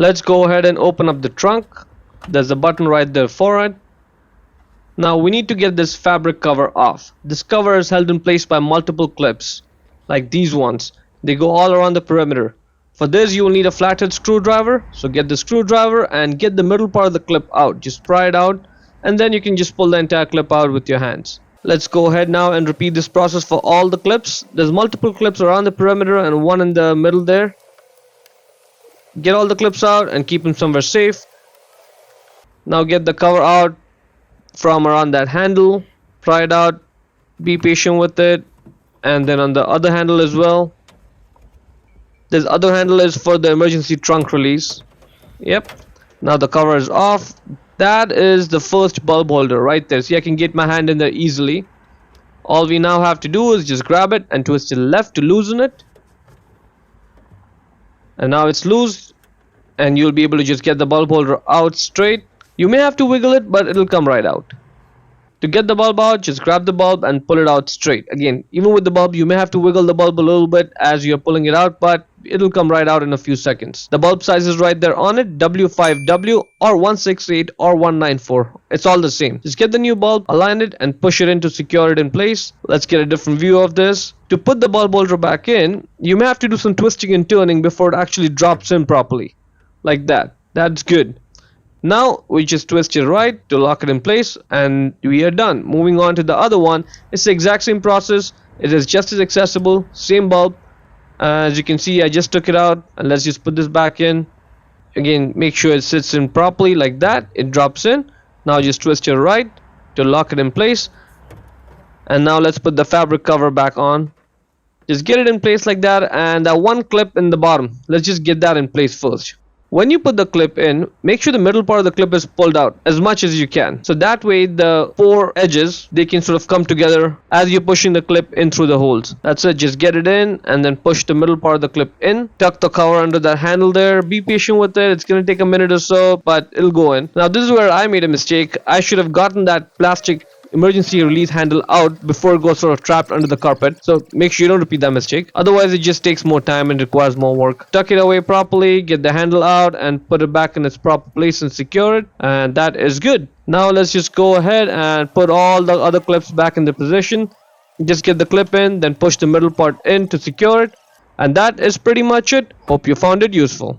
Let's go ahead and open up the trunk. There's a button right there for it. Now we need to get this fabric cover off. This cover is held in place by multiple clips, like these ones. They go all around the perimeter. For this you will need a flathead screwdriver, so get the screwdriver and get the middle part of the clip out. Just pry it out and then you can just pull the entire clip out with your hands. Let's go ahead now and repeat this process for all the clips. There's multiple clips around the perimeter and one in the middle there. Get all the clips out and keep them somewhere safe. Now get the cover out from around that handle, pry it out, be patient with it, and then on the other handle as well. This other handle is for the emergency trunk release. Yep. Now the cover is off. That is the first bulb holder right there. See, I can get my hand in there easily. All we now have to do is just grab it and twist it left to loosen it. And now it's loose, and you'll be able to just get the bulb holder out straight. You may have to wiggle it, but it'll come right out. To get the bulb out, just grab the bulb and pull it out straight. Again, even with the bulb, you may have to wiggle the bulb a little bit as you're pulling it out, but it'll come right out in a few seconds. The bulb size is right there on it, W5W or 168 or 194. It's all the same. Just get the new bulb, align it and push it in to secure it in place. Let's get a different view of this. To put the bulb holder back in, you may have to do some twisting and turning before it actually drops in properly. Like that. That's good. Now we just twist it right to lock it in place and we are done. Moving on to the other one. It's the exact same process. It is just as accessible. Same bulb. As you can see, I just took it out and let's just put this back in. Again, make sure it sits in properly like that. It drops in. Now just twist it right to lock it in place. And now let's put the fabric cover back on. Just get it in place like that, and that one clip in the bottom, let's just get that in place first. When you put the clip in, make sure the middle part of the clip is pulled out as much as you can. So that way the four edges, they can sort of come together as you're pushing the clip in through the holes. That's it, just get it in and then push the middle part of the clip in. Tuck the cover under that handle there. Be patient with it. It's going to take a minute or so, but it'll go in. Now this is where I made a mistake. I should have gotten that plastic emergency release handle out before it goes sort of trapped under the carpet. So make sure you don't repeat that mistake. Otherwise it just takes more time and requires more work. Tuck it away properly, get the handle out and put it back in its proper place and secure it, and that is good. Now let's just go ahead and put all the other clips back in the position. Just get the clip in, then push the middle part in to secure it, and that is pretty much it. Hope you found it useful.